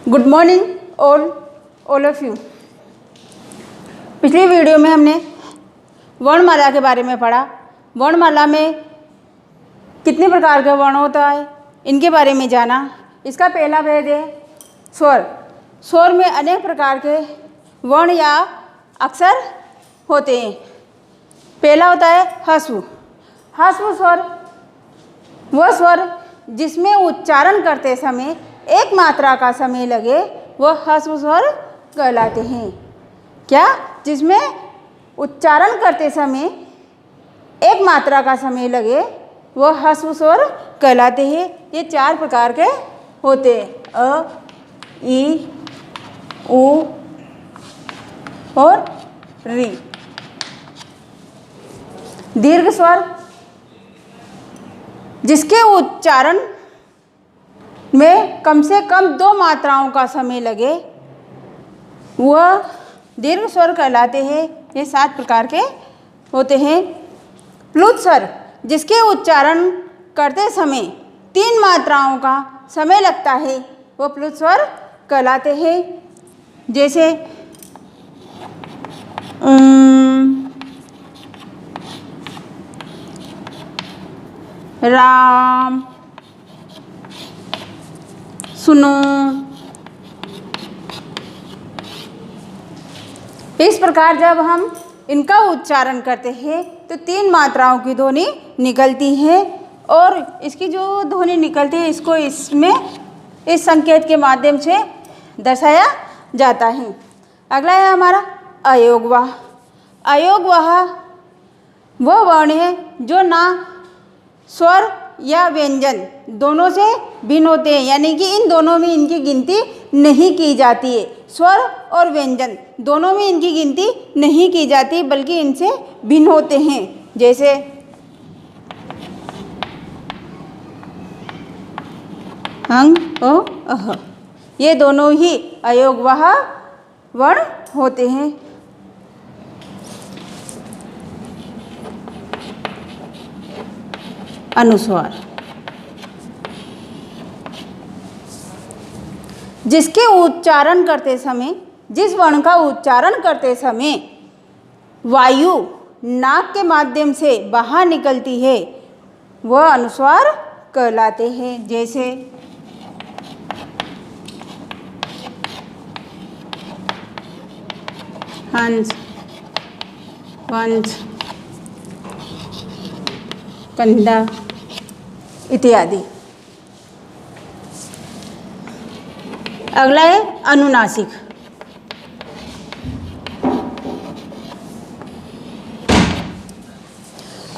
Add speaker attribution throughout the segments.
Speaker 1: Good morning all of you. पिछली video में हमने वर्णमाला के बारे में पढ़ा। वर्णमाला में कितने प्रकार के वर्ण होता है इनके बारे में जाना। इसका पहला भेद है स्वर। स्वर में अनेक प्रकार के वर्ण या अक्षर होते हैं। पहला होता है ह्रस्व। ह्रस्व स्वर वह स्वर जिसमें उच्चारण करते समय एक मात्रा का समय लगे वह ह्रस्व स्वर कहलाते हैं। क्या? जिसमें उच्चारण करते समय एक मात्रा का समय लगे वह ह्रस्व स्वर कहलाते हैं। ये चार प्रकार के होते हैं, अ, ई, उ और री। दीर्घ स्वर जिसके उच्चारण में कम से कम दो मात्राओं का समय लगे वह दीर्घ स्वर कहलाते हैं। ये 7 प्रकार के होते हैं। प्लुत स्वर जिसके उच्चारण करते समय 3 मात्राओं का समय लगता है वह प्लुत स्वर कहलाते हैं। जैसे राम, सुनो। इस प्रकार जब हम इनका उच्चारण करते हैं तो 3 मात्राओं की ध्वनि निकलती है और इसकी जो ध्वनि निकलती है इसको इसमें इस संकेत के माध्यम से दर्शाया जाता है। अगला है हमारा अयोगवाह। अयोगवाह वह वर्ण है जो ना स्वर या व्यंजन दोनों से भिन्न होते हैं, यानी कि इन दोनों में इनकी गिनती नहीं की जाती है। स्वर और व्यंजन दोनों में इनकी गिनती नहीं की जाती बल्कि इनसे भिन्न होते हैं। जैसे हंग, ओ, अह, ये दोनों ही अयोगवाह वर्ण होते हैं। अनुस्वार जिसके उच्चारण करते समय जिस वर्ण का उच्चारण करते समय वायु नाक के माध्यम से बाहर निकलती है वह अनुस्वार कहलाते हैं। जैसे हंस, वंश, कंधा इत्यादि। अगला है अनुनासिक।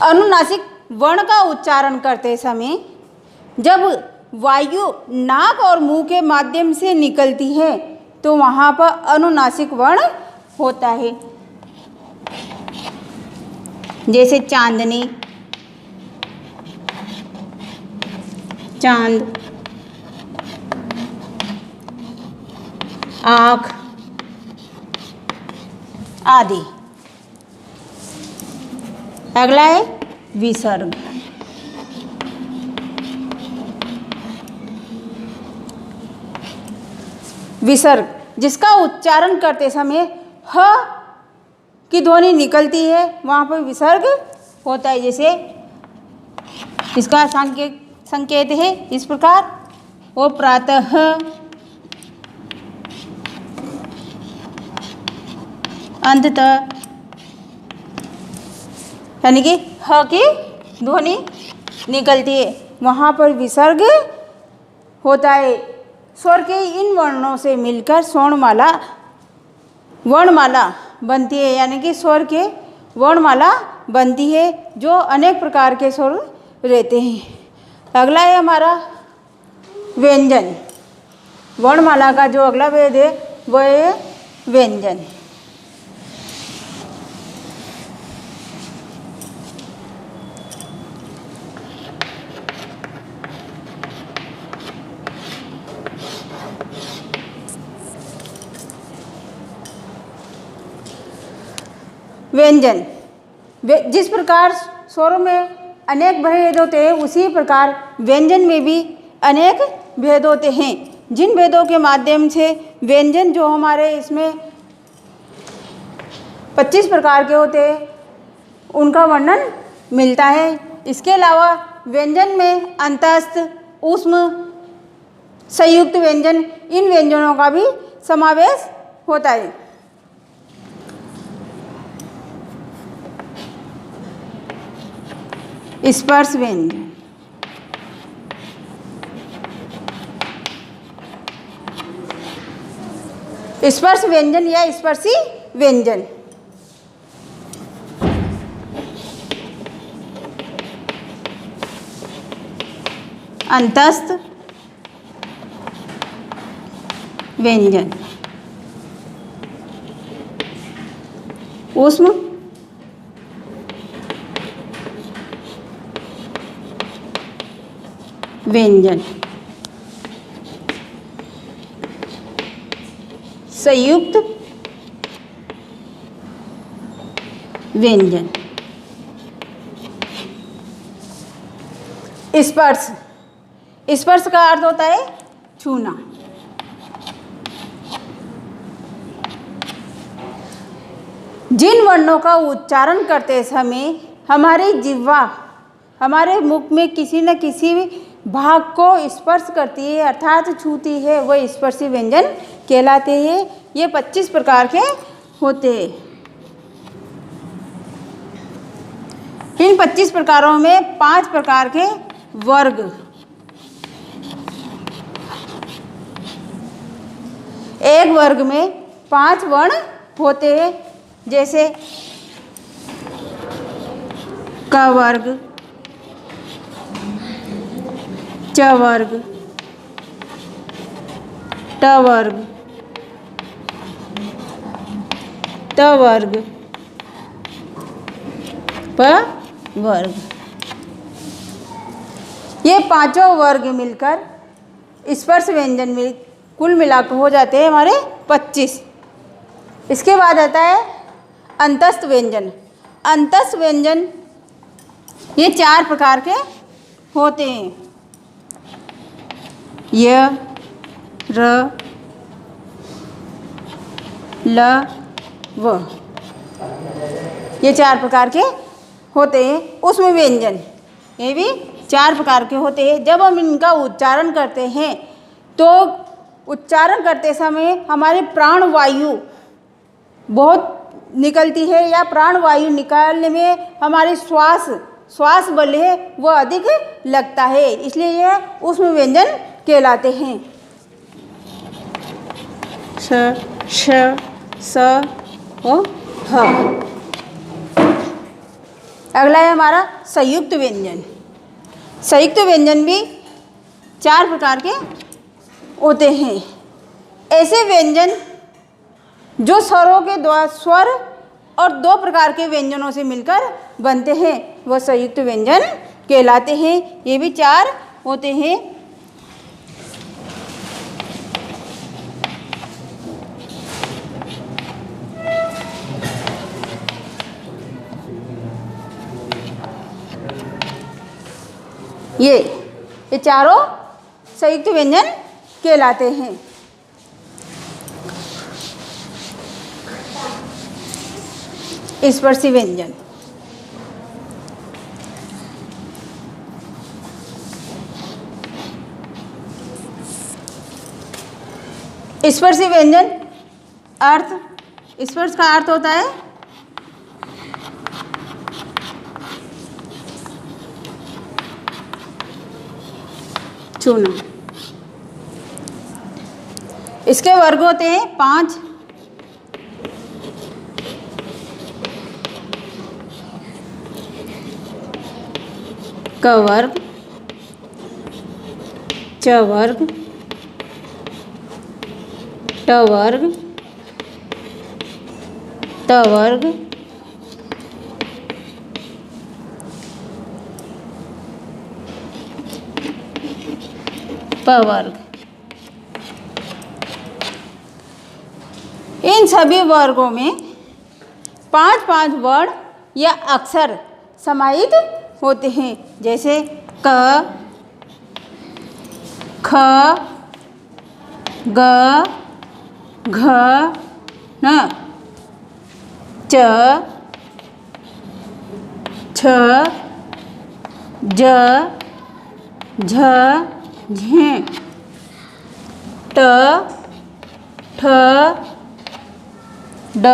Speaker 1: अनुनासिक वर्ण का उच्चारण करते समय जब वायु नाक और मुंह के माध्यम से निकलती है तो वहाँ पर अनुनासिक वर्ण होता है। जैसे चांदनी, चांद, आँख आदि। अगला है विसर्ग। विसर्ग जिसका उच्चारण करते समय ह की ध्वनि निकलती है वहाँ पर विसर्ग होता है। जैसे इसका संकेत है इस प्रकार, वो प्रातः, अंततः, यानी कि ह की ध्वनि निकलती है वहाँ पर विसर्ग होता है। स्वर के इन वर्णों से मिलकर वर्णमाला बनती है, यानी कि स्वर के वर्णमाला बनती है जो अनेक प्रकार के स्वर रहते हैं। अगला है हमारा व्यंजन। वर्णमाला का जो अगला भेद है वह है व्यंजन। व्यंजन जिस प्रकार स्वरों में अनेक भेद होते हैं उसी प्रकार व्यंजन में भी अनेक भेद होते हैं। जिन भेदों के माध्यम से व्यंजन जो हमारे इसमें 25 प्रकार के होते हैं उनका वर्णन मिलता है। इसके अलावा व्यंजन में अंतस्थ, ऊष्म, संयुक्त व्यंजन, इन व्यंजनों का भी समावेश होता है। स्पर्श व्यंजन, स्पर्श व्यंजन या स्पर्शी व्यंजन। अंतस्थ व्यंजन, ऊष्म, व्यंजन, संयुक्त व्यंजन। स्पर्श, स्पर्श का अर्थ होता है छूना। जिन वर्णों का उच्चारण करते समय हमारी जिह्वा हमारे मुख में किसी न किसी भाग को स्पर्श करती है अर्थात छूती है, वह स्पर्शी व्यंजन कहलाते हैं। ये 25 प्रकार के होते हैं। इन 25 प्रकारों में 5 प्रकार के वर्ग, एक वर्ग में 5 वर्ण होते हैं, जैसे क वर्ग, च वर्ग, ट वर्ग, त वर्ग, प वर्ग। ये पांचों वर्ग मिलकर स्पर्श व्यंजन में कुल मिलाकर हो जाते हैं हमारे 25। इसके बाद आता है अंतस्थ व्यंजन। अंतस्थ व्यंजन ये 4 प्रकार के होते हैं। य, र, ल, व, ये 4 प्रकार के होते हैं। उसमें व्यंजन ये भी 4 प्रकार के होते हैं। जब हम इनका उच्चारण करते हैं तो उच्चारण करते समय हमारी प्राण वायु बहुत निकलती है, या प्राण वायु निकालने में हमारी श्वास बल है वह अधिक लगता है, इसलिए यह उसमें व्यंजन कहलाते हैं। श, श, स, और ह। अगला है हमारा संयुक्त व्यंजन। संयुक्त व्यंजन भी 4 प्रकार के होते हैं। ऐसे व्यंजन जो स्वरों के स्वर और 2 प्रकार के व्यंजनों से मिलकर बनते हैं वह संयुक्त व्यंजन कहलाते हैं। ये भी 4 होते हैं। ये चारों संयुक्त व्यंजन कहलाते हैं। स्पर्शी व्यंजन, स्पर्शी व्यंजन अर्थ, स्पर्श का अर्थ होता है छूना। इसके वर्ग होते हैं 5। क वर्ग, च वर्ग, ट वर्ग, त वर्ग, प वर्ग। इन सभी वर्गों में 5-5 वर्ण या अक्षर समाहित होते हैं, जैसे क, ख, ग घ न, च छ ज झ झ, ट ठ ड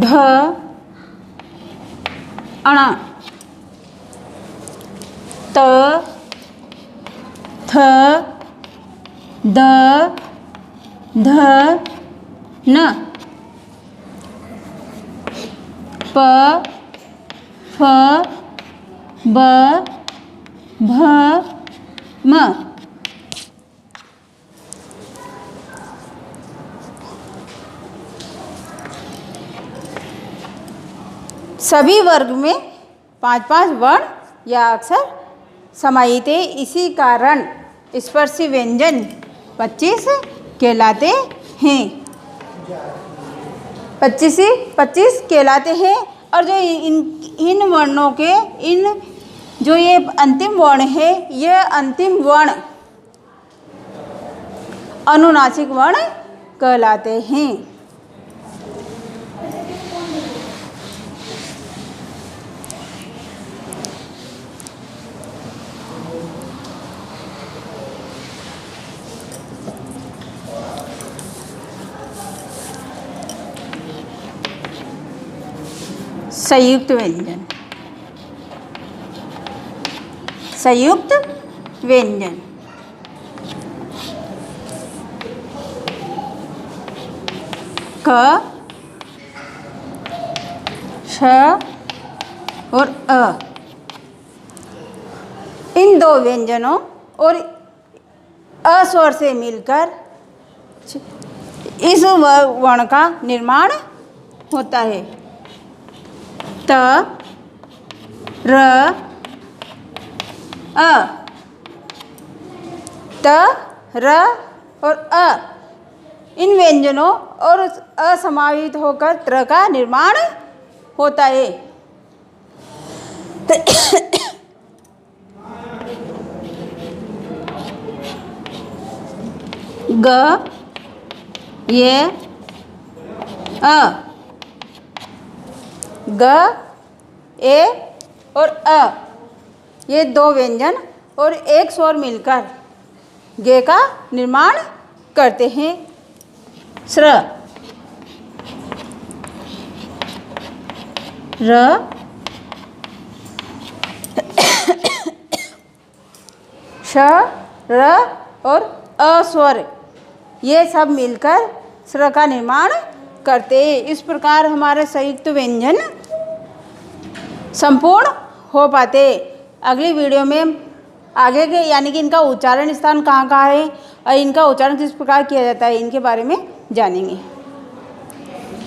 Speaker 1: ढ अण, त थ द ध न, प फ ब भ म। सभी वर्ग में 5-5 वर्ण या अक्षर समाहित है, इसी कारण स्पर्शी व्यंजन 25 कहलाते हैं। 25 कहलाते हैं। और जो इन वर्णों के जो ये अंतिम वर्ण है, यह अंतिम वर्ण अनुनासिक वर्ण कहलाते हैं। संयुक्त व्यंजन, संयुक्त व्यंजन क, श और अ, इन दो व्यंजनों और अ स्वर से मिलकर इस वर्ण का निर्माण होता है। त र अ, त र और अ, इन व्यंजनों और असमाहित होकर त्र का निर्माण होता है। ग ये अ, ग ए और अ, ये दो व्यंजन और एक स्वर मिलकर गे का निर्माण करते हैं। स्र र श र और अ स्वर, ये सब मिलकर स्र का निर्माण करते हैं। इस प्रकार हमारे संयुक्त व्यंजन संपूर्ण हो पाते। अगली वीडियो में आगे के यानी कि इनका उच्चारण स्थान कहाँ कहाँ है और इनका उच्चारण किस प्रकार किया जाता है, इनके बारे में जानेंगे।